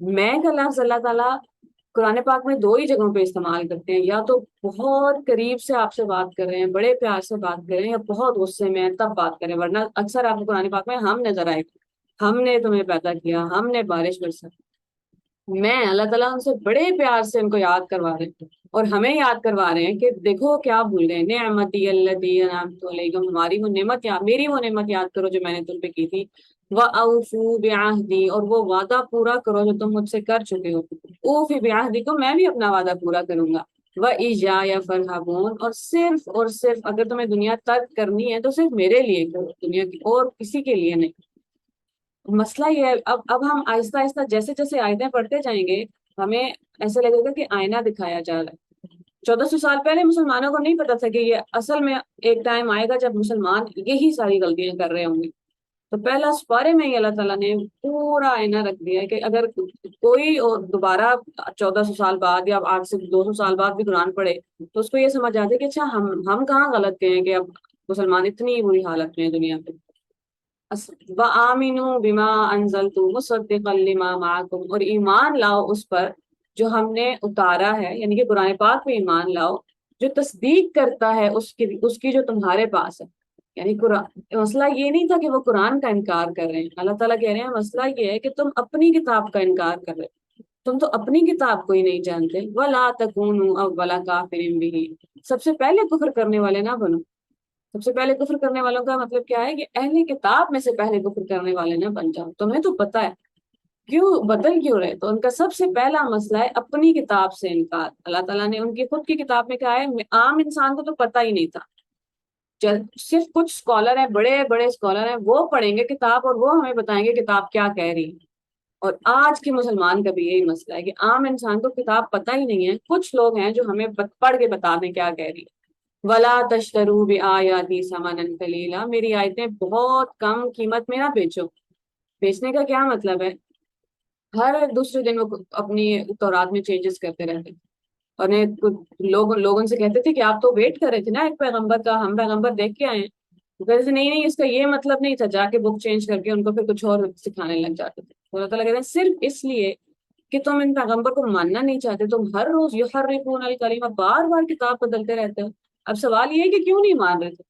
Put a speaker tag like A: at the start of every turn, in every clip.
A: میں کا لفظ اللہ تعالیٰ قرآن پاک میں دو ہی جگہوں پہ استعمال کرتے ہیں، یا تو بہت قریب سے آپ سے بات کر رہے ہیں، بڑے پیار سے بات کر رہے ہیں، یا بہت غصے میں ہیں تب بات کریں، ورنہ اکثر آپ کو قرآن پاک میں ہم نظر آئے گا، ہم نے تمہیں پیدا کیا، ہم نے بارش برسا۔ میں اللہ تعالیٰ ان سے بڑے پیار سے ان کو یاد کروا رہے ہیں، اور ہمیں یاد کروا رہے ہیں کہ دیکھو کیا بھول رہے ہیں، نعمتی التی انعمت علیکم، ہماری وہ نعمت یاد، میری وہ نعمت یاد کرو جو میں نے تم پہ کی تھی، وَأَوْفُوا بِعَهْدِي، اور وہ وعدہ پورا کرو جو تم مجھ سے کر چکے ہو، اوفی بعہدکم، میں بھی اپنا وعدہ پورا کروں گا، وَإِيَّايَ فَارْهَبُونِ، اور صرف اگر تمہیں دنیا ترک کرنی ہے تو صرف میرے لیے کرو، دنیا کی اور کسی کے لیے نہیں۔ مسئلہ یہ ہے، اب ہم آہستہ آہستہ جیسے جیسے آیتیں پڑھتے جائیں گے، ہمیں ایسا لگے گا کہ آئینہ دکھایا جا رہا ہے۔ 1400 سال پہلے مسلمانوں کو نہیں پتا تھا کہ یہ اصل میں ایک ٹائم آئے گا جب مسلمان یہی ساری غلطیاں کر رہے ہوں گے۔ تو پہلا سپارے میں ہی اللہ تعالیٰ نے پورا آئینہ رکھ دیا ہے کہ اگر کوئی اور دوبارہ 1400 سال بعد یا 8 سے 200 سال بعد بھی قرآن پڑھے تو اس کو یہ سمجھ آتے کہ اچھا ہم کہاں غلط گئے ہیں کہ اب مسلمان اتنی بری حالت میں ہیں دنیا پہ۔ وَآمِنُوا بِمَا أَنزَلْتُ مُصَدِّقًا لِمَا مَعَكُمْ، اور ایمان لاؤ اس پر جو ہم نے اتارا ہے، یعنی کہ قرآن پاک پہ ایمان لاؤ جو تصدیق کرتا ہے اس کی جو تمہارے پاس ہے۔ یعنی قرآن، مسئلہ یہ نہیں تھا کہ وہ قرآن کا انکار کر رہے ہیں، اللہ تعالیٰ کہہ رہے ہیں مسئلہ یہ ہے کہ تم اپنی کتاب کا انکار کر رہے ہو، تم تو اپنی کتاب کو ہی نہیں جانتے۔ وَلَا تَكُونُوا أَوَّلَ كَافِرٍ بِهِ، سب سے پہلے کفر کرنے والے نہ بنو۔ سب سے پہلے کفر کرنے والوں کا مطلب کیا ہے کہ اہل کتاب میں سے پہلے کفر کرنے والے نہ بن جاؤ، تمہیں تو پتہ ہے کیوں بدل کیوں رہے۔ تو ان کا سب سے پہلا مسئلہ ہے اپنی کتاب سے انکار۔ اللہ تعالیٰ نے ان کی خود کی کتاب میں کہا ہے، عام انسان کو تو پتہ ہی نہیں تھا، صرف کچھ اسکالر ہیں، بڑے بڑے اسکالر ہیں، وہ پڑھیں گے کتاب اور وہ ہمیں بتائیں گے کتاب کیا کہہ رہی ہے۔ اور آج کے مسلمان کا بھی یہی مسئلہ ہے کہ عام انسان کو کتاب پتہ ہی نہیں ہے، کچھ لوگ ہیں جو ہمیں پڑھ کے بتا دیں کیا کہہ رہی ہے۔ ولا تشترو بآیاتی ثمنا قلیلا، میری آیتیں بہت کم قیمت میں نہ بیچو۔ بیچنے کا کیا مطلب ہے؟ ہر دوسرے دن وہ اپنی تورات میں چینجز کرتے رہتے، اور لوگوں سے کہتے تھے کہ آپ تو ویٹ کر رہے تھے نا ایک پیغمبر کا، ہم پیغمبر دیکھ کے آئے ہیں، وہ کہتے تھے نہیں نہیں اس کا یہ مطلب نہیں تھا، جا کے بک چینج کر کے ان کو پھر کچھ اور سکھانے لگ جاتے تھے۔ اللہ تعالیٰ کہتے ہیں صرف اس لیے کہ تم ان پیغمبر کو ماننا نہیں چاہتے، تم ہر روز یحرفون الکلمہ، بار بار کتاب بدلتے رہتے ہو۔ اب سوال یہ ہے کہ کیوں نہیں مان رہے تھے؟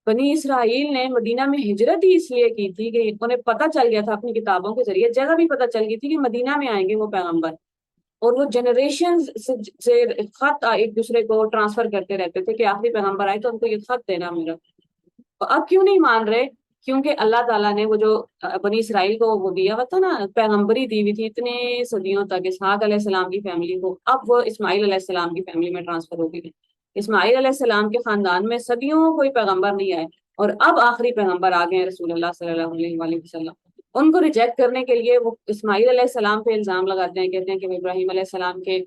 A: بنی اسرائیل نے مدینہ میں ہجرت ہی اس لیے کی تھی کہ انہیں پتہ چل گیا تھا اپنی کتابوں کے ذریعے، جگہ بھی پتہ چل گئی تھی کہ مدینہ میں آئیں گے وہ پیغمبر، اور وہ جنریشن سے خط ایک دوسرے کو ٹرانسفر کرتے رہتے تھے کہ آخری پیغمبر آئے تو ان کو یہ خط دینا میرا۔ اب کیوں نہیں مان رہے؟ کیونکہ اللہ تعالیٰ نے وہ جو بنی اسرائیل کو وہ دیا ہوا تھا نا، پیغمبری دی ہوئی تھی اتنے صدیوں تک اسحاق علیہ السلام کی فیملی کو، اب وہ اسماعیل علیہ السلام کی فیملی میں ٹرانسفر ہو گئی ہے۔ اسماعیل علیہ السلام کے خاندان میں صدیوں کوئی پیغمبر نہیں آئے، اور اب آخری پیغمبر آ گئے ہیں رسول اللہ صلی اللہ علیہ وآلہ وسلم۔ ان کو ریجیکٹ کرنے کے لیے وہ اسماعیل علیہ السلام پہ الزام لگاتے ہیں، کہتے ہیں کہ وہ ابراہیم علیہ السلام کے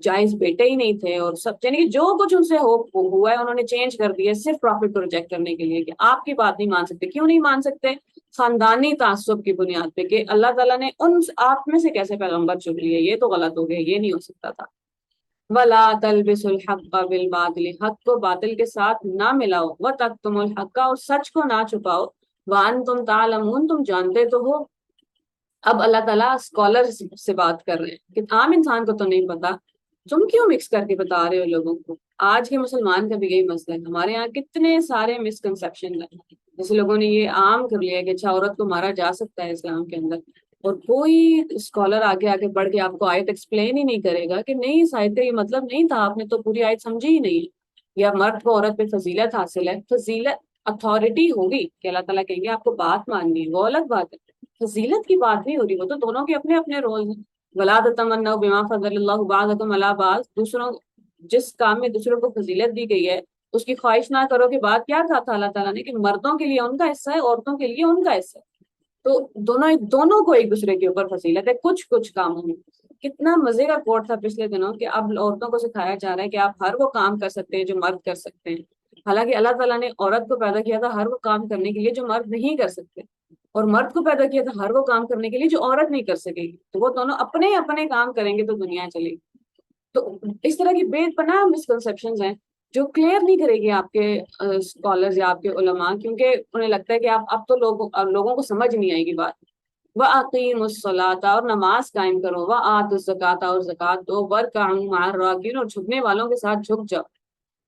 A: جائز بیٹے ہی نہیں تھے، اور سب یعنی کہ جو کچھ ان سے ہوا ہے انہوں نے چینج کر دیا صرف پروفٹ کو ریجیکٹ کرنے کے لیے کہ آپ کی بات نہیں مان سکتے۔ کیوں نہیں مان سکتے؟ خاندانی تعصب کی بنیاد پہ کہ اللہ تعالیٰ نے ان آپ میں سے کیسے پیغمبر چن لیے، یہ تو غلط ہو گیا، یہ نہیں ہو سکتا تھا۔ ولا تلبسوا الحق بالباطل، حق کو باطل کے ساتھ نہ ملاؤ، وتکتموا الحق، اور سچ کو نہ چھپاؤ، وانتم تعلمون، تم جانتے تو ہو۔ اب اللہ تعالیٰ اسکالر سے بات کر رہے ہیں کہ عام انسان کو تو نہیں پتا، تم کیوں مکس کر کے بتا رہے ہو لوگوں کو۔ آج کے مسلمان کا بھی یہی مسئلہ ہے، ہمارے یہاں کتنے سارے مسکنسیپشن ہیں، جیسے لوگوں نے یہ عام کر لیا کہ اچھا عورت کو مارا جا سکتا ہے اسلام کے اندر، اور کوئی اسکالر آگے آگے بڑھ کے آپ کو آیت ایکسپلین ہی نہیں کرے گا کہ نہیں اس آیت کا یہ مطلب نہیں تھا، آپ نے تو پوری آیت سمجھی ہی نہیں، یا مرد کو عورت پہ فضیلت حاصل ہے، فضیلت اتھارٹی ہوگی کہ اللہ تعالیٰ کہیں گے آپ کو بات ماننی ہے، وہ الگ بات ہے، فضیلت کی بات نہیں ہو رہی، وہ تو دونوں کے اپنے اپنے رول ہیں۔ ولا تتمنوا بما فضل اللہ بعضکم علی بعض، دوسروں جس کام میں دوسروں کو فضیلت دی گئی ہے اس کی خواہش نہ کرو کہ بات کیا کہا تھا اللہ تعالیٰ نے کہ مردوں کے لیے ان کا حصہ ہے، عورتوں کے لیے ان کا حصہ ہے، تو دونوں کو ایک دوسرے کے اوپر فضیلت ہے کچھ کچھ کاموں میں۔ کتنا مزے کا کوٹ تھا پچھلے دنوں کہ اب عورتوں کو سکھایا جا رہا ہے کہ آپ ہر وہ کام کر سکتے ہیں جو مرد کر سکتے ہیں، حالانکہ اللہ تعالیٰ نے عورت کو پیدا کیا تھا ہر وہ کام کرنے کے لیے جو مرد نہیں کر سکتے، اور مرد کو پیدا کیا تھا ہر وہ کام کرنے کے لیے جو عورت نہیں کر سکے گی، تو وہ دونوں اپنے اپنے کام کریں گے تو دنیا چلے گی۔ تو اس طرح کی بے پناہ مسکنسیپشنز ہیں جو کلیئر نہیں کرے گی آپ کے اسکالرز یا آپ کے علماء، کیونکہ انہیں لگتا ہے کہ آپ اب تو لوگوں کو سمجھ نہیں آئے گی بات۔ وَأَقِيمُوا الصَّلَاةَ اور نماز قائم کرو، وَآتُوا الزَّکَاةَ اور زکوٰۃ دو، وَارْکَعُوا مَعَ الرَّاکعِینَ اور جھکنے والوں کے ساتھ جھک جاؤ۔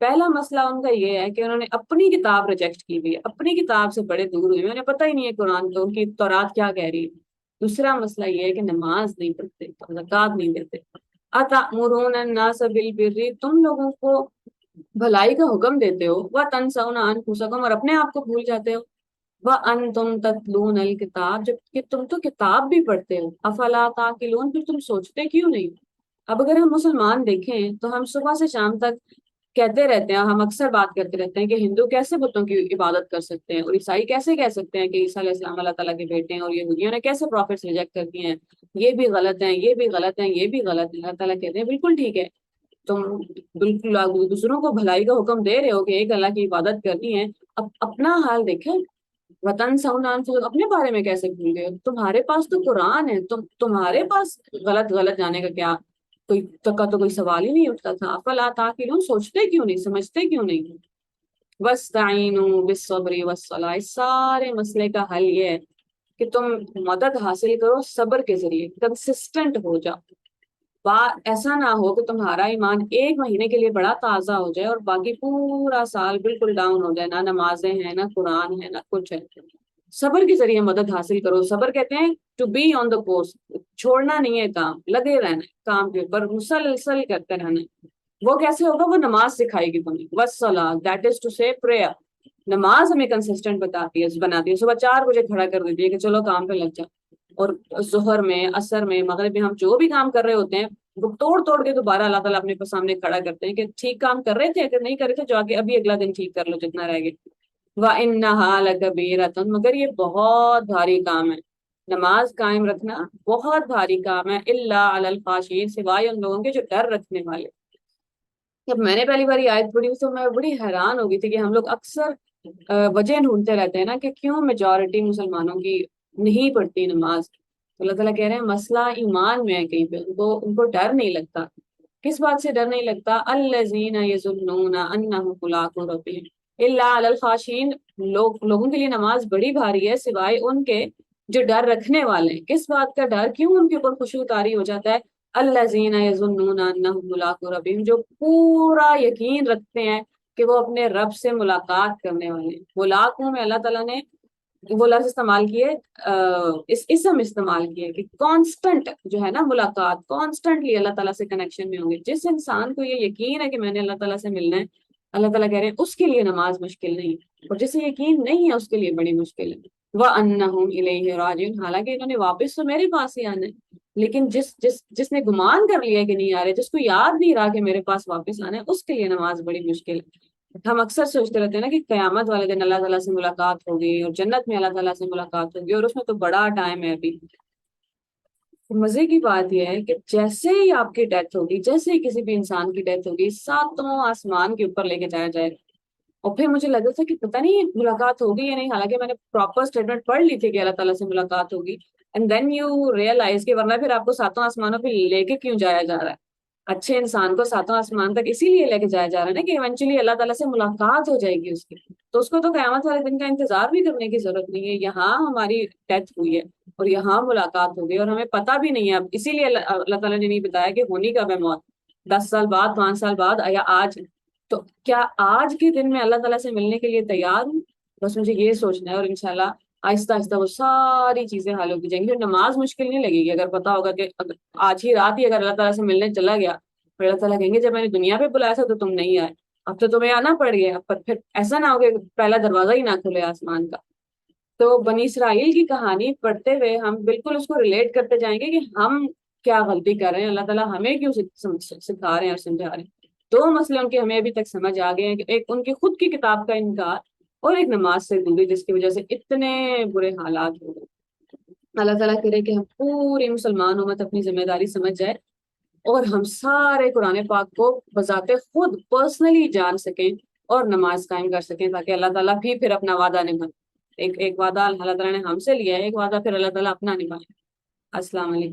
A: پہلا مسئلہ ان کا یہ ہے کہ انہوں نے اپنی کتاب ریجیکٹ کی ہوئی ہے، اپنی کتاب سے بڑے دور ہوئے ہیں، انہیں پتہ ہی نہیں ہے قرآن تو ان کی تورات کیا کہہ رہی ہے۔ دوسرا مسئلہ یہ ہے کہ نماز نہیں پڑھتے، زکوٰۃ نہیں دیتے۔ اَتَأْمُرُونَ النَّاسَ بِالْبِرِّ تم لوگوں کو بھلائی کا حکم دیتے ہو، وَتَنْسَوْنَ أَنفُسَكُمْ اور اپنے آپ کو بھول جاتے ہو، وَأَنْتُمْ تَتْلُونَ الْكِتَابَ جبکہ تم تو کتاب بھی پڑھتے ہو، أَفَلَا تَعْقِلُونَ پھر تم سوچتے کیوں نہیں؟ اب اگر ہم مسلمان دیکھیں تو ہم صبح سے شام تک کہتے رہتے ہیں، ہم اکثر بات کرتے رہتے ہیں کہ ہندو کیسے بتوں کی عبادت کر سکتے ہیں، اور عیسائی کیسے کہہ سکتے ہیں کہ عیسیٰ علیہ السلام اللہ تعالیٰ کے بیٹے ہیں، اور یہودیوں نے کیسے پروفٹس ریجیکٹ کر دیے ہیں، یہ بھی غلط ہیں، یہ بھی غلط ہیں، یہ بھی غلط ہیں۔ اللہ تعالیٰ کہتے ہیں بالکل ٹھیک ہے، تم بالکل دوسروں کو بھلائی کا حکم دے رہے ہو کہ ایک اللہ کی عبادت کرنی ہے، اب اپنا حال دیکھیں۔ وطن سونان سے اپنے بارے میں کیسے بھول گئے؟ تمہارے پاس تو قرآن ہے، تمہارے پاس غلط غلط جانے کا کیا کوئی کا تو کوئی سوال ہی نہیں اٹھتا تھا۔ افلا تعقلون سوچتے کیوں نہیں، سمجھتے کیوں نہیں؟ وَاسْتَعِینُوا بِالصَّبْرِ وَالصَّلَاةِ اس سارے مسئلے کا حل یہ ہے کہ تم مدد حاصل کرو صبر کے ذریعے، کنسسٹنٹ ہو جاؤ۔ ایسا نہ ہو کہ تمہارا ایمان ایک مہینے کے لیے بڑا تازہ ہو جائے اور باقی پورا سال بالکل ڈاؤن ہو جائے، نہ نمازیں ہیں، نہ قرآن ہے، نہ کچھ ہے۔ صبر کے ذریعے مدد حاصل کرو۔ صبر کہتے ہیں to be on the course, چھوڑنا نہیں ہے کام، لگے رہنا ہے کام کے اوپر، مسلسل کرتے رہنا ہے۔ وہ کیسے ہوگا؟ وہ نماز سکھائے گی تمہیں، والصلاۃ دیٹ از ٹو سے پریئر۔ نماز ہمیں کنسسٹنٹ بناتی ہے، صبح 4 بجے کھڑا کر دیتی ہے کہ چلو کام پہ لگ جاؤ، اور ظہر میں، عصر میں، مغرب میں ہم جو بھی کام کر رہے ہوتے ہیں وہ توڑ توڑ کے دوبارہ اللہ تعالیٰ اپنے سامنے کھڑا کرتے ہیں کہ ٹھیک کام کر رہے تھے، اگر نہیں کر رہے تھے جا کے ابھی اگلا دن ٹھیک کر لو جتنا رہ گیا۔ وَإِنَّهَا لَكَبِيرَةٌ مگر یہ بہت بھاری کام ہے، نماز قائم رکھنا بہت بھاری کام ہے، إِلَّا عَلَى الْخَاشِعِينَ سوائے ان لوگوں کے جو ڈر رکھنے والے۔ جب میں نے پہلی بار یہ آیت پڑھی تو میں بڑی حیران ہو گئی تھی کہ ہم لوگ اکثر وجہ ڈھونڈتے رہتے ہیں نا کہ کیوں میجورٹی مسلمانوں کی نہیں پڑھتی نماز۔ اللہ تعالیٰ کہہ رہے ہیں مسئلہ ایمان میں ہے، کہیں پہ ان کو ڈر نہیں لگتا۔ کس بات سے ڈر نہیں لگتا؟ الذین یظنون انہم ملاقو ربہم الا علی الخاشعین لوگوں کے لیے نماز بڑی بھاری ہے سوائے ان کے جو ڈر رکھنے والے ہیں۔ کس بات کا ڈر؟ کیوں ان کے اوپر خشوع طاری ہو جاتا ہے؟ الذین یظنون انہم ملاقو ربہم جو پورا یقین رکھتے ہیں کہ وہ اپنے رب سے ملاقات کرنے والے ہیں۔ ملاقوں میں اللہ تعالیٰ نے وہ لفظ استعمال کیے، اس اسم استعمال کیے کہ کانسٹنٹ جو ہے نا ملاقات، کانسٹنٹلی اللہ تعالیٰ سے کنیکشن میں ہوں گے۔ جس انسان کو یہ یقین ہے کہ میں نے اللہ تعالیٰ سے ملنا ہے، اللہ تعالیٰ کہہ رہے ہیں اس کے لیے نماز مشکل نہیں، اور جسے یقین نہیں ہے اس کے لیے بڑی مشکل ہے۔ وَأَنَّهُمْ إِلَيْهِ راجعون حالانکہ انہوں نے واپس تو میرے پاس ہی آنا ہے، لیکن جس نے گمان کر لیا کہ نہیں آ رہے، جس کو یاد نہیں رہا کہ میرے پاس واپس آنا ہے، اس کے لیے نماز بڑی مشکل ہے۔ ہم اکثر سوچتے رہتے ہیں نا کہ قیامت والے دن اللہ تعالیٰ سے ملاقات ہوگی اور جنت میں اللہ تعالیٰ سے ملاقات ہوگی، اور اس میں تو بڑا ٹائم ہے ابھی۔ مزے کی بات یہ ہے کہ جیسے ہی آپ کی ڈیتھ ہوگی، جیسے ہی کسی بھی انسان کی ڈیتھ ہوگی، 7 آسمان کے اوپر لے کے جایا جائے گا۔ اور پھر مجھے لگا تھا کہ پتہ نہیں ملاقات ہوگی یا نہیں، حالانکہ میں نے پراپر اسٹیٹمنٹ پڑھ لی تھی کہ اللہ تعالیٰ سے ملاقات ہوگی، اینڈ دین یو ریئلائز کہ ورنہ پھر آپ کو 7 آسمانوں پہ لے کے کیوں جایا جا رہا ہے؟ اچھے انسان کو 7 آسمان تک اسی لیے لے کے جایا جا رہا ہے نا کہ ایونچولی اللہ تعالیٰ سے ملاقات ہو جائے گی اس کی، تو اس کو تو قیامت والے دن کا انتظار بھی کرنے کی ضرورت نہیں ہے۔ یہاں ہماری ڈیتھ ہوئی ہے اور یہاں ملاقات ہو گئی، اور ہمیں پتہ بھی نہیں ہے اب، اسی لیے اللہ تعالیٰ نے نہیں بتایا کہ ہونی کب ہے موت، 10 سال بعد، 5 سال بعد، یا آج۔ تو کیا آج کے دن میں اللہ تعالیٰ سے ملنے کے لیے تیار ہوں؟ بس مجھے یہ سوچنا ہے، اور انشاءاللہ آہستہ آہستہ وہ ساری چیزیں حل ہوتی جائیں گی۔ پھر نماز مشکل نہیں لگے گی اگر پتا ہوگا کہ آج ہی رات ہی اگر اللہ تعالیٰ سے ملنے چلا گیا، پھر اللہ تعالیٰ کہیں گے جب میں نے دنیا پہ بلایا تھا تو تم نہیں آئے، اب تو تمہیں آنا پڑ گیا، پر پھر ایسا نہ ہو کہ پہلا دروازہ ہی نہ کھلے آسمان کا۔ تو بنی اسرائیل کی کہانی پڑھتے ہوئے ہم بالکل اس کو ریلیٹ کرتے جائیں گے کہ ہم کیا غلطی کر رہے ہیں، اللہ تعالیٰ ہمیں کیوں سکھا رہے ہیں اور سمجھا رہے ہیں۔ 2 مسئلے ان کے ہمیں ابھی تک سمجھ آ گئے ہیں کہ ایک ان کی خود کی کتاب کا انکار، اور ایک نماز سے دوری جس کی وجہ سے اتنے برے حالات ہو گئے۔ اللہ تعالیٰ کرے کہ ہم پوری مسلمان امت اپنی ذمہ داری سمجھ جائے، اور ہم سارے قرآن پاک کو بذات خود پرسنلی جان سکیں اور نماز قائم کر سکیں، تاکہ اللہ تعالیٰ بھی پھر اپنا وعدہ نبھائے۔ ایک وعدہ اللہ تعالیٰ نے ہم سے لیا ہے، ایک وعدہ پھر اللہ تعالیٰ اپنا نبھائے۔ السلام علیکم۔